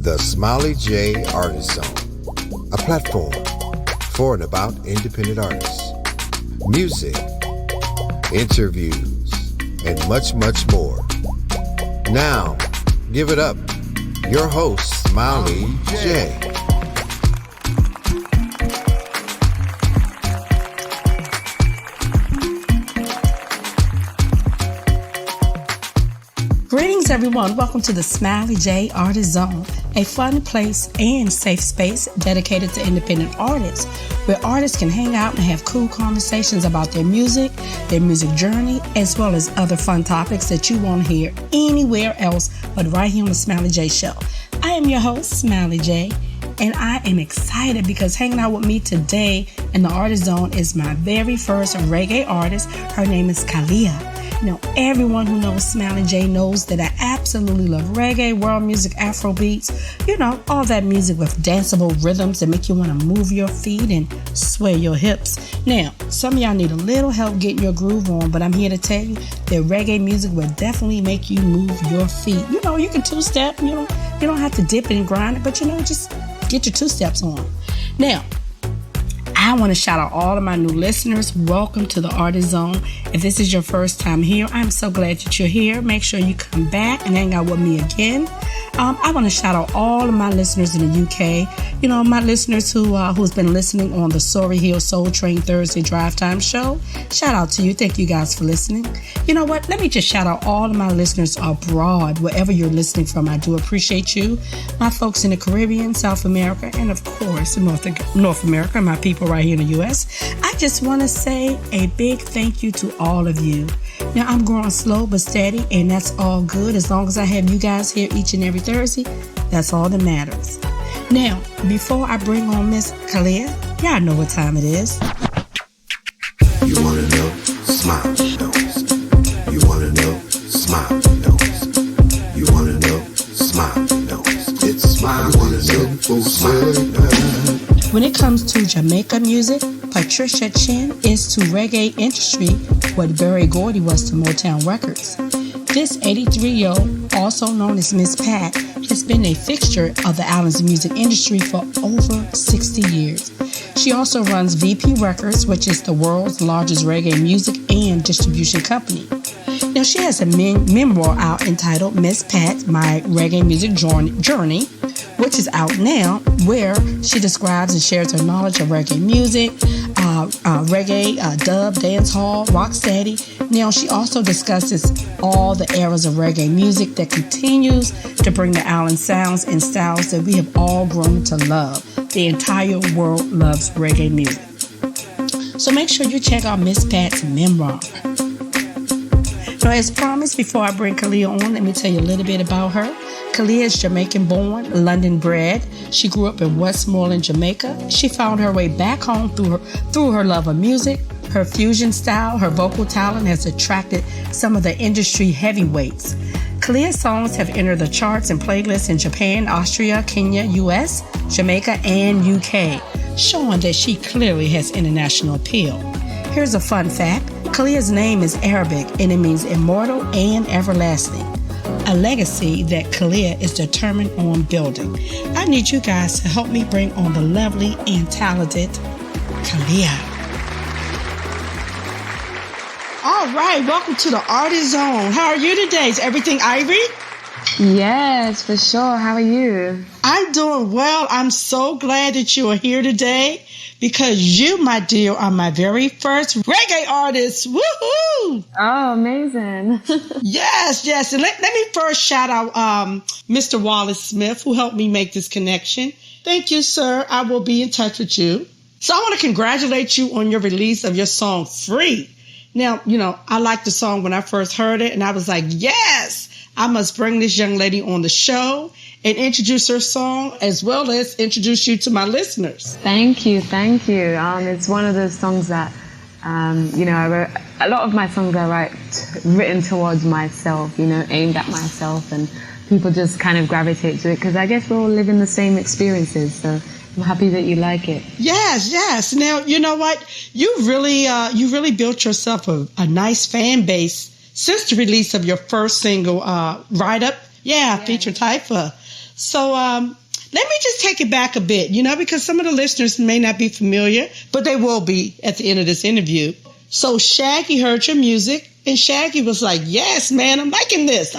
The Smiley J Artist Zone, a platform for and about independent artists, music, interviews, and much, much more. Now, give it up, your host, Smiley J. Greetings, everyone. Welcome to the Smiley J Artist Zone, a fun place and safe space dedicated to independent artists, where artists can hang out and have cool conversations about their music journey, as well as other fun topics that you won't hear anywhere else but right here on the Smiley J Show. I am your host, Smiley J, and I am excited because hanging out with me today in the Artist Zone is my very first reggae artist. Her name is Khalia. Now, everyone who knows Smiley J knows that I absolutely love reggae, world music, Afro beats, all that music with danceable rhythms that make you want to move your feet and sway your hips. Now, some of y'all need a little help getting your groove on, but I'm here to tell you that reggae music will definitely make you move your feet. You can two-step, you don't have to dip it and grind it, but just get your two steps on. Now, I want to shout out all of my new listeners. Welcome to the Artist Zone. If this is your first time here, I'm so glad that you're here. Make sure you come back and hang out with me again. I want to shout out all of my listeners in the UK. My listeners who's been listening on the Sorry Hill Soul Train Thursday Drive Time show. Shout out to you. Thank you guys for listening. You know what? Let me just shout out all of my listeners abroad, wherever you're listening from. I do appreciate you. My folks in the Caribbean, South America, and of course, North America, my people right here in the U.S. I just want to say a big thank you to all of you. Now, I'm growing slow but steady, and that's all good. As long as I have you guys here each and every Thursday, that's all that matters. Now, before I bring on Miss Khalia, y'all know what time it is. You want to know? Smile, nose. You want to know? Smile, nose. You want to know? Smile, nose. It's smile, you want to know? Smile, nose. When it comes to Jamaica music, Patricia Chin is to reggae industry what Berry Gordy was to Motown Records. This 83-year-old, also known as Miss Pat, has been a fixture of the island's music industry for over 60 years. She also runs VP Records, which is the world's largest reggae music and distribution company. Now, she has a memoir out entitled Miss Pat, My Reggae Music Journey, which is out now, where she describes and shares her knowledge of reggae music, reggae, dub, dancehall, rocksteady. Now, she also discusses all the eras of reggae music that continues to bring the island sounds and styles that we have all grown to love. The entire world loves reggae music. So make sure you check out Miss Pat's memoir. Now, as promised, before I bring Khalia on, let me tell you a little bit about her. Khalia is Jamaican-born, London-bred. She grew up in Westmoreland, Jamaica. She found her way back home through her love of music. Her fusion style, her vocal talent has attracted some of the industry heavyweights. Khalia's songs have entered the charts and playlists in Japan, Austria, Kenya, US, Jamaica, and UK, showing that she clearly has international appeal. Here's a fun fact. Khalia's name is Arabic, and it means immortal and everlasting. A legacy that Khalia is determined on building. I need you guys to help me bring on the lovely and talented Khalia. All right, welcome to the Artist Zone. How are you today? Is everything Ivory? Yes, for sure. How are you? I'm doing well. I'm so glad that you are here today because you, my dear, are my very first reggae artist. Woohoo! Oh, amazing. Yes. And let me first shout out Mr. Wallace Smith, who helped me make this connection. Thank you, sir. I will be in touch with you. So I want to congratulate you on your release of your song, Free. Now, I liked the song when I first heard it, and I was like, yes, I must bring this young lady on the show and introduce her song, as well as introduce you to my listeners. Thank you. It's one of those songs that, I wrote, a lot of my songs I write written towards myself, aimed at myself, and people just kind of gravitate to it because I guess we're all living the same experiences, so I'm happy that you like it. Yes. Now, you know what? You really built yourself a nice fan base since the release of your first single, Ride Up, featuring Typha. So let me just take it back a bit, because some of the listeners may not be familiar, but they will be at the end of this interview. So Shaggy heard your music, and Shaggy was like, yes, man, I'm liking this.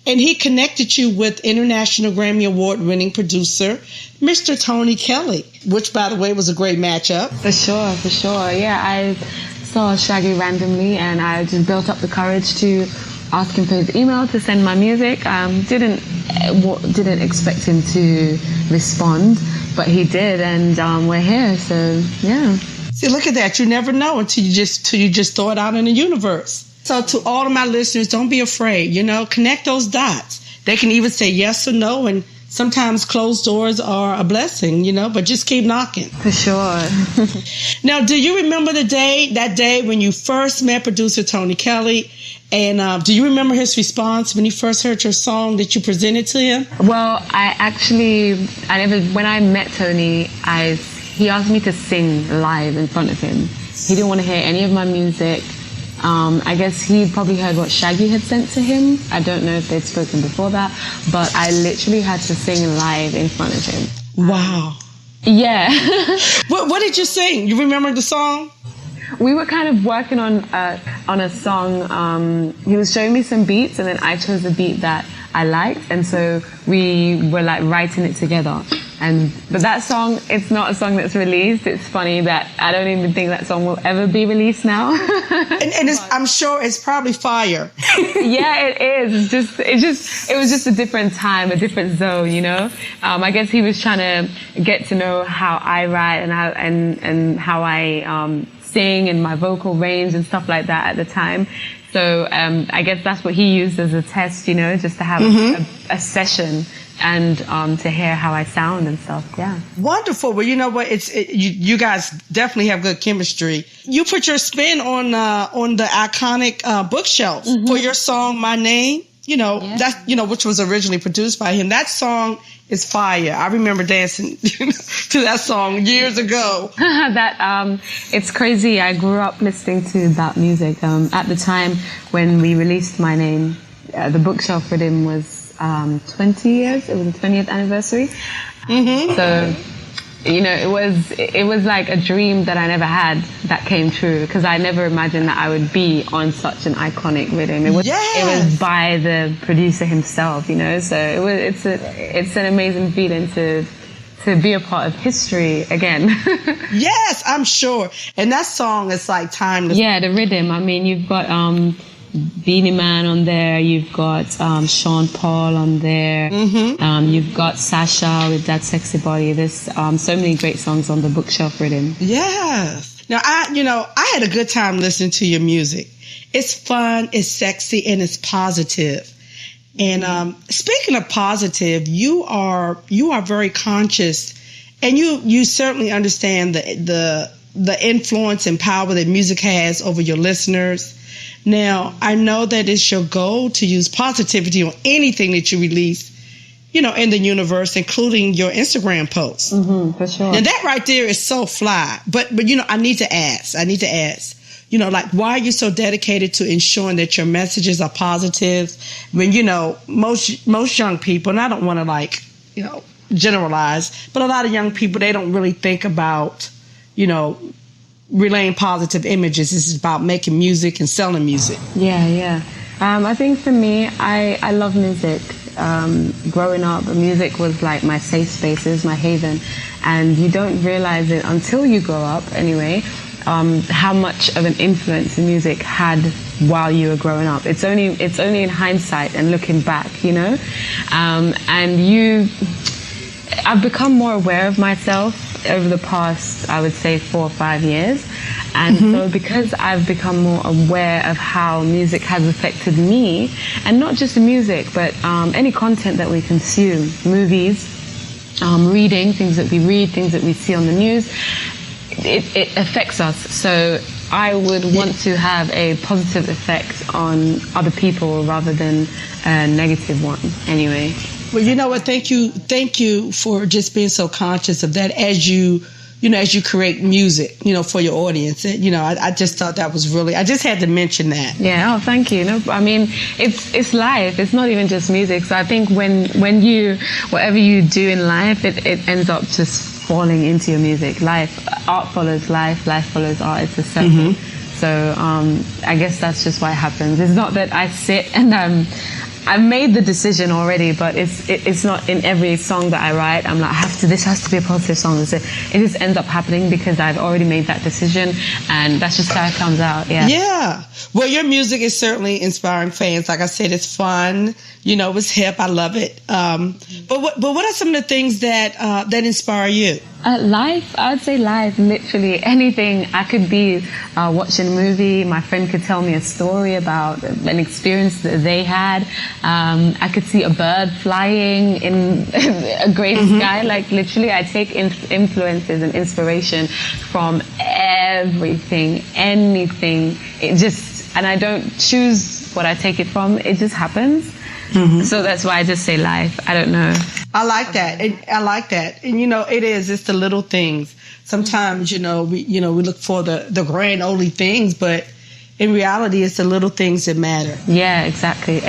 And he connected you with International Grammy Award-winning producer, Mr. Tony Kelly, which, by the way, was a great matchup. For sure. Yeah, I saw Shaggy randomly, and I just built up the courage to ask him for his email to send my music. Didn't expect him to respond, but he did, and we're here. So yeah. See, look at that. You never know until you just throw it out in the universe. So to all of my listeners, don't be afraid. Connect those dots. They can even say yes or no, and sometimes closed doors are a blessing, but just keep knocking. For sure. Now, do you remember that day when you first met producer Tony Kelly? And do you remember his response when he first heard your song that you presented to him? Well, when I met Tony, he asked me to sing live in front of him. He didn't want to hear any of my music. I guess he probably heard what Shaggy had sent to him. I don't know if they'd spoken before that, but I literally had to sing live in front of him. Wow. Yeah. What did you sing? You remember the song? We were kind of working on a song. He was showing me some beats, and then I chose a beat that I liked, and so we were like writing it together. But that song, it's not a song that's released. It's funny that I don't even think that song will ever be released now. and I'm sure it's probably fire. Yeah, it is. It was just a different time, a different zone, I guess he was trying to get to know how I write and how I sing and my vocal range and stuff like that at the time. So I guess that's what he used as a test, just to have a session and to hear how I sound and stuff. Yeah. Wonderful. Well, you know what? You guys definitely have good chemistry. You put your spin on the iconic bookshelf for your song "My Name." Which was originally produced by him. That song is fire. I remember dancing to that song years ago. It's crazy. I grew up listening to that music. At the time when we released My Name, the bookshelf rhythm was 20 years. It was the 20th anniversary. So, it was like a dream that I never had that came true, because I never imagined that I would be on such an iconic rhythm. It was by the producer himself, so it's an amazing feeling to be a part of history again. Yes, I'm sure. And that song is like timeless. Yeah, the rhythm. I mean, you've got Beanie Man on there, you've got Sean Paul on there, you've got Sasha with That Sexy Body. There's so many great songs on the bookshelf rhythm. Yeah. Now, I had a good time listening to your music. It's fun, it's sexy, and it's positive. And speaking of positive, you are very conscious, and you certainly understand the influence and power that music has over your listeners. Now, I know that it's your goal to use positivity on anything that you release, in the universe, including your Instagram posts. For sure. And that right there is so fly. But I need to ask, why are you so dedicated to ensuring that your messages are positive when, most young people, and I don't want to generalize, but a lot of young people, they don't really think about, relaying positive images. This is about making music and selling music. Yeah. I think for me, I love music. Growing up, music was like my safe spaces, my haven. And you don't realize it until you grow up anyway, how much of an influence the music had while you were growing up. It's only in hindsight and looking back, I've become more aware of myself over the past, I would say, 4 or 5 years. And so because I've become more aware of how music has affected me, and not just the music, but any content that we consume, movies, reading, things that we read, things that we see on the news, it affects us. So I would want to have a positive effect on other people rather than a negative one anyway. Well, you know what? Thank you for just being so conscious of that as you as you create music, for your audience. I just thought that was really, I just had to mention that. Yeah, oh, thank you. No, I mean, it's life. It's not even just music. So I think when you, whatever you do in life, it ends up just falling into your music. Art follows life follows art. It's a circle. Mm-hmm. So I guess that's just why it happens. It's not that I sit and I've made the decision already, but it's not in every song that I write. I'm like, this has to be a positive song. It just ends up happening because I've already made that decision, and that's just how it comes out. Yeah. Yeah. Well, your music is certainly inspiring fans. Like I said, it's fun. It's hip. I love it. But what are some of the things that inspire you? Life, I would say life, literally anything. I could be watching a movie, my friend could tell me a story about an experience that they had. I could see a bird flying in a grey sky. Like literally, I take influences and inspiration from everything, anything. And I don't choose what I take it from. It just happens. Mm-hmm. So that's why I just say life. I don't know. I like that. And it's the little things. Sometimes, we look for the grand only things, but in reality, it's the little things that matter. Yeah, exactly.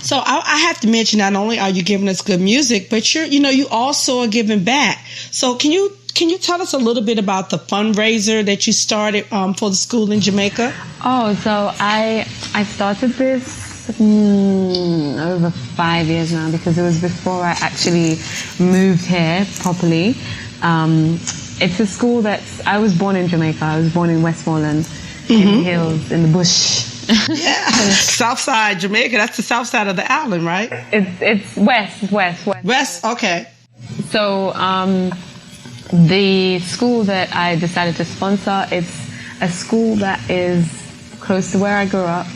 So I have to mention, not only are you giving us good music, but you also are giving back. So can you tell us a little bit about the fundraiser that you started for the school in Jamaica? Oh, so I started this over 5 years now, because it was before I actually moved here properly. It's a school I was born in Jamaica. I was born in Westmoreland, in the hills, in the bush. Yeah, south side Jamaica. That's the south side of the island, right? It's west. West, okay. So the school that I decided to sponsor, it's a school that is close to where I grew up,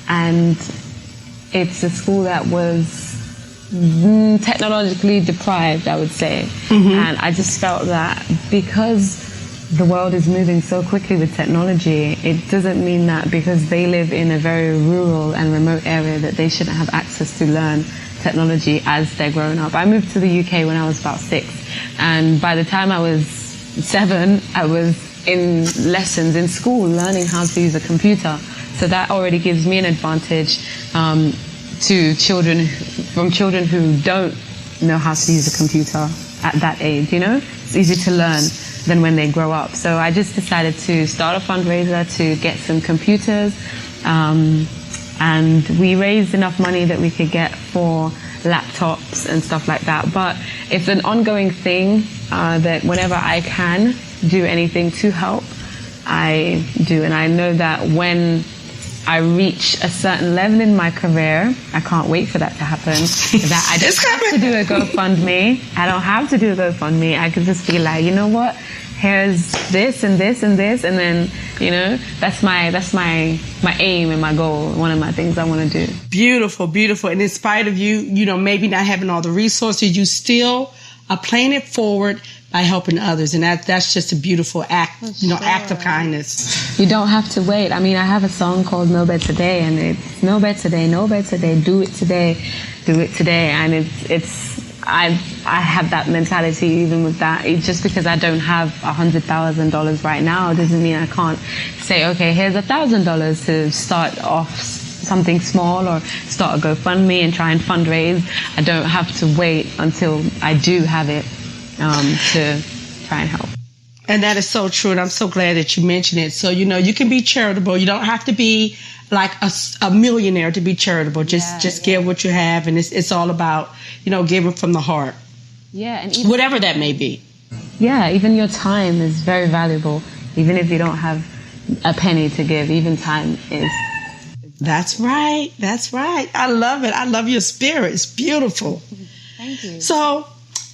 and it's a school that was technologically deprived, I would say. Mm-hmm. And I just felt that because the world is moving so quickly with technology, it doesn't mean that because they live in a very rural and remote area that they shouldn't have access to learn technology as they're growing up. I moved to the UK when I was about 6, and by the time I was 7, I was in lessons in school learning how to use a computer. So that already gives me an advantage to children who don't know how to use a computer at that age, It's easy to learn than when they grow up. So I just decided to start a fundraiser to get some computers, and we raised enough money that we could get for laptops and stuff like that. But it's an ongoing thing that whenever I can do anything to help, I do. And I know that when I reach a certain level in my career, I can't wait for that to happen. That I don't have to do a GoFundMe. I don't have to do a GoFundMe. I could just be like, you know what? Here's this and this and this, and then that's my aim and my goal. One of my things I want to do. Beautiful. And in spite of you, maybe not having all the resources, you still are playing it forward by helping others, and that's just a beautiful act, act of kindness. You don't have to wait. I mean, I have a song called No Better Day, and it's no better day, do it today, and I have that mentality even with that. It's just because I don't have $100,000 right now doesn't mean I can't say, okay, here's $1,000 to start off something small, or start a GoFundMe and try and fundraise. I don't have to wait until I do have it to try and help. And that is so true, and I'm so glad that you mentioned it. So, you can be charitable. You don't have to be like a millionaire to be charitable. Just give what you have, and it's all about, giving from the heart. Yeah, and even, whatever that may be. Yeah, even your time is very valuable. Even if you don't have a penny to give, even time is. That's right. I love it. I love your spirit. It's beautiful. Thank you. So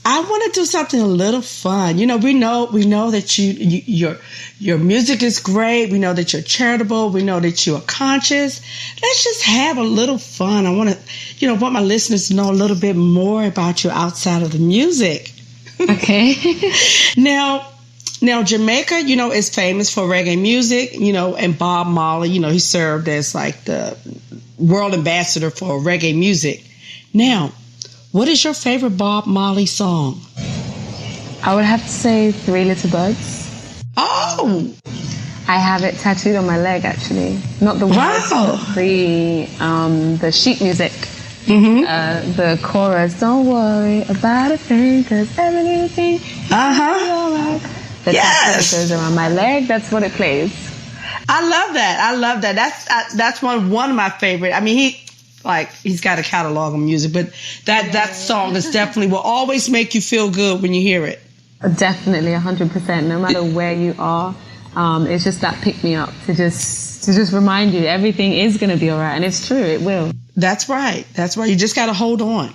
I want to do something a little fun. We know that your music is great. We know that you're charitable. We know that you are conscious. Let's just have a little fun. I want to, want my listeners to know a little bit more about you outside of the music. Okay. Now, Jamaica, is famous for reggae music, and Bob Marley, he served as like the world ambassador for reggae music. Now, what is your favorite Bob Marley song? I would have to say Three Little Birds. Oh, I have it tattooed on my leg, actually. Not the words, wow. but the sheet music. The chorus. Don't worry about a thing, 'cause everything alright. The tattoo that goes around my leg. That's what it plays. I love that. I love that. That's one of my favorite. I mean, he's got a catalog of music, but that song is definitely will always make you feel good when you hear it. Definitely, 100%. No matter where you are, it's just that pick me up to just remind you everything is going to be all right, and it's true, it will. That's right. That's right. You just got to hold on.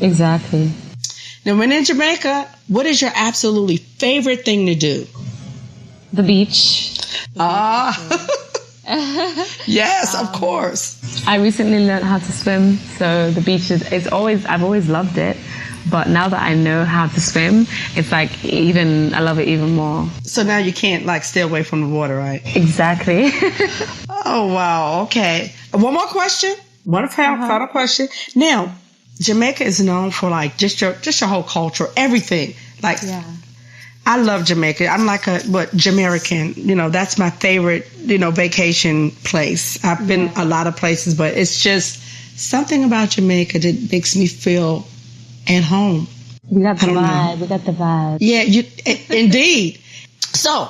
Exactly. Now, when in Jamaica, what is your absolutely favorite thing to do? The beach. Yes, of course. I recently learned how to swim, so the beach I've always loved it. But now that I know how to swim, it's like I love it even more. So now you can't stay away from the water, right? Exactly. Oh, wow. Okay. One more question. One final question. Now, Jamaica is known for just your whole culture, everything. I love Jamaica. I'm Jamaican. That's my favorite, vacation place. I've been a lot of places, but it's just something about Jamaica that makes me feel at home. We got the vibe. We got the vibe. Yeah, indeed. So,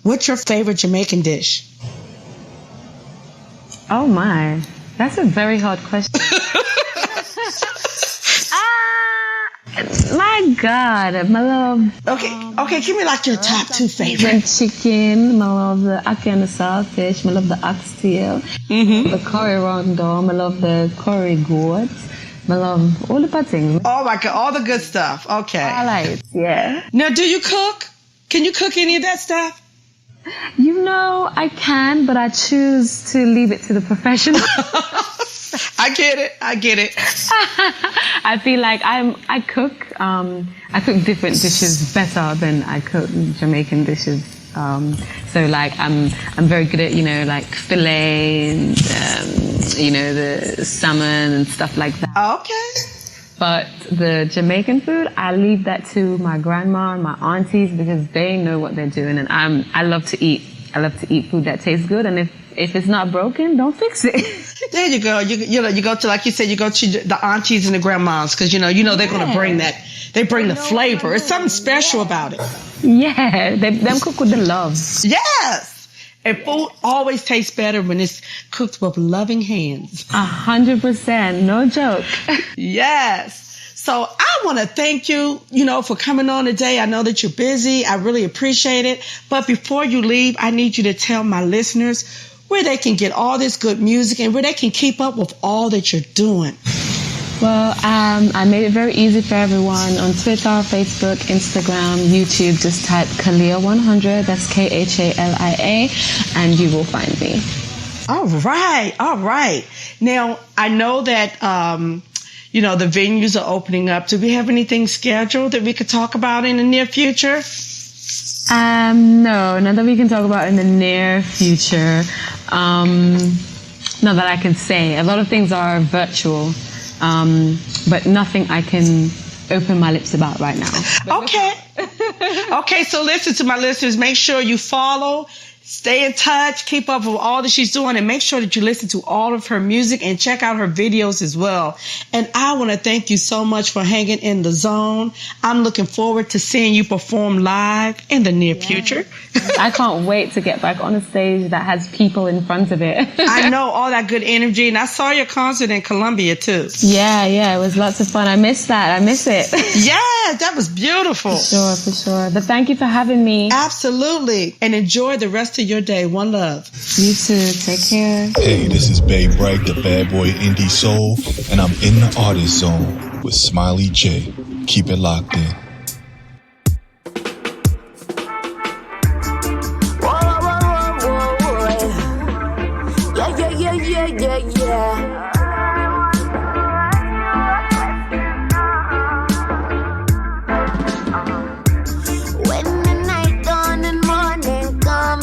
what's your favorite Jamaican dish? Oh my, that's a very hard question. My God, my love. Okay, give me your top two favorites. Chicken, I love the ackee and the saltfish, I love the oxtail, the curry rondo, I love the curry goat, I love all the things. Oh my God, all the good stuff. Okay. I like it, yeah. Now, do you cook? Can you cook any of that stuff? I can, but I choose to leave it to the professionals. I get it. I feel like I cook different dishes better than I cook Jamaican dishes. So I'm very good at filet and the salmon and stuff like that. Okay. But the Jamaican food, I leave that to my grandma and my aunties because they know what they're doing, and I love to eat. I love to eat food that tastes good, and if it's not broken, don't fix it. There you go. You go to, like you said, you go to the aunties and the grandmas because they're going to bring that. They bring the flavor. It's something special about it. Yeah, them cook with the love. Yes. And food always tastes better when it's cooked with loving hands. 100%, no joke. Yes. So I want to thank you, for coming on today. I know that you're busy. I really appreciate it. But before you leave, I need you to tell my listeners where they can get all this good music and where they can keep up with all that you're doing. Well, I made it very easy for everyone. On Twitter, Facebook, Instagram, YouTube, just type Khalia100, that's Khalia, and you will find me. All right. Now, I know that, the venues are opening up. Do we have anything scheduled that we could talk about in the near future? No, not that we can talk about in the near future. Not that I can say. A lot of things are virtual. But nothing I can open my lips about right now. Okay, so listen to my listeners. Make sure you follow, stay in touch, keep up with all that she's doing, and make sure that you listen to all of her music and check out her videos as well. And I want to thank you so much for hanging in the zone. I'm looking forward to seeing you perform live in the near future. I can't wait to get back on a stage that has people in front of it. I know, all that good energy. And I saw your concert in Colombia too. Yeah, it was lots of fun. I miss that. I miss it. Yeah, that was beautiful. For sure. But thank you for having me. Absolutely. And enjoy the rest of your day. One love. You too. Take care. Hey, this is Babe Bright, the bad boy indie soul, and I'm in the artist zone with Smiley J. Keep it locked in. Yeah. When the night dawn and morning come,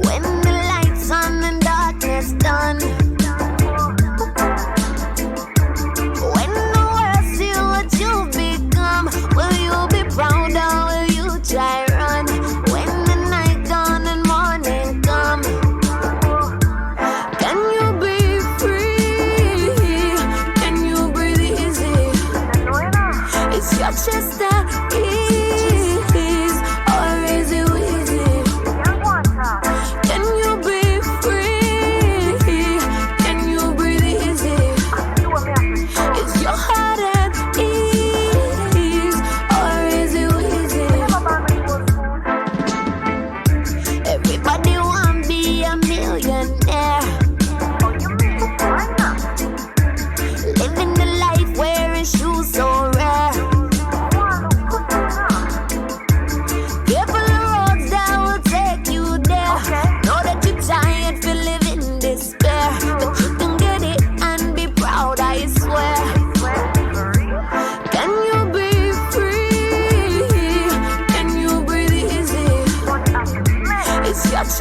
when the lights on and darkness done, when the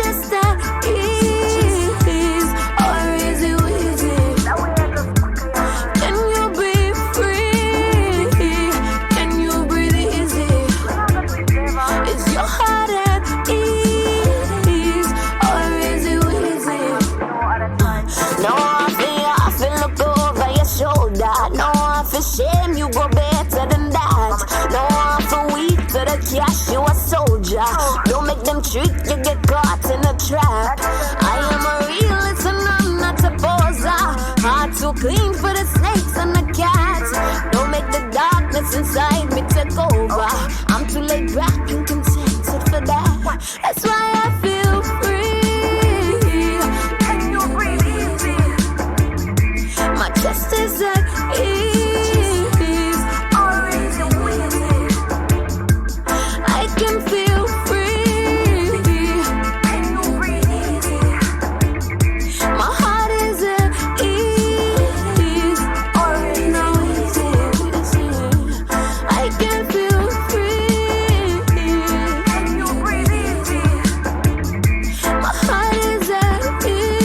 just at ease, or is it easy? Can you breathe free? Can you breathe easy? Is your heart at ease, or is it easy? No, I feel look over your shoulder. No, I feel shame, you go better than that. No, I feel weak to the cash, you a soldier. Don't make them trick you, get caught in a trap. I am a realist and I'm not a poser. Heart too clean for the snakes and the cats. Don't make the darkness inside me take over. I'm too laid back and contented for that. That's why I feel free. Can you breathe easy? My chest is at ease, or is it wheezy? I can feel free. Can you breathe easy? My heart is at ease, or is it wheezy? I can feel free. Can you breathe easy? My heart is at ease,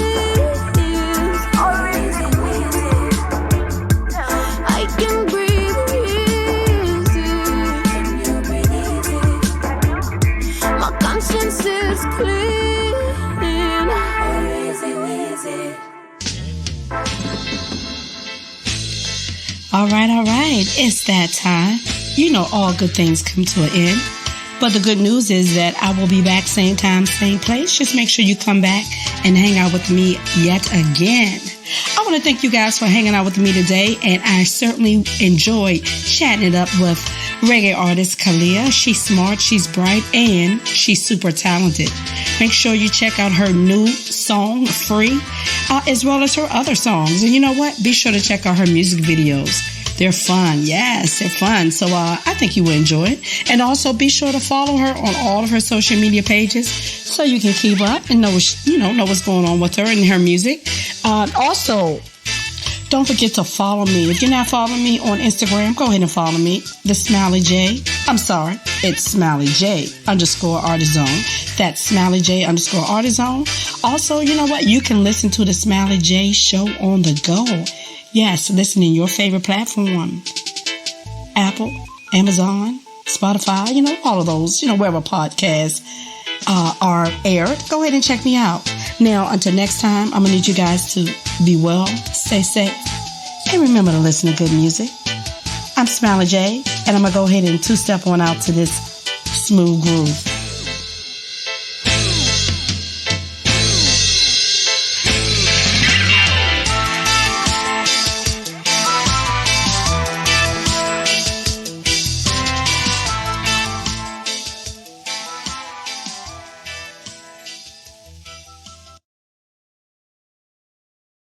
or is it wheezy? I can breathe easy. Can you breathe easy? My conscience is clean. Or is it wheezy? All right. It's that time. You know all good things come to an end. But the good news is that I will be back same time, same place. Just make sure you come back and hang out with me yet again. I want to thank you guys for hanging out with me today, and I certainly enjoyed chatting it up with reggae artist Khalia. She's smart, she's bright, and she's super talented. Make sure you check out her new song, Free, as well as her other songs. And you know what? Be sure to check out her music videos. They're fun. Yes, they're fun. So I think you will enjoy it. And also be sure to follow her on all of her social media pages so you can keep up and know what's going on with her and her music. Also, don't forget to follow me. If you're not following me on Instagram, go ahead and follow me. It's Smiley J _Artist Zone. That's Smiley J _Artist Zone. Also, you know what? You can listen to the Smiley J Show on the go. Yes, listen in your favorite platform. Apple, Amazon, Spotify, all of those, wherever podcasts are aired. Go ahead and check me out. Now, until next time, I'm going to need you guys to be well, stay safe, and remember to listen to good music. I'm Smiley J, and I'm going to go ahead and two-step on out to this smooth groove.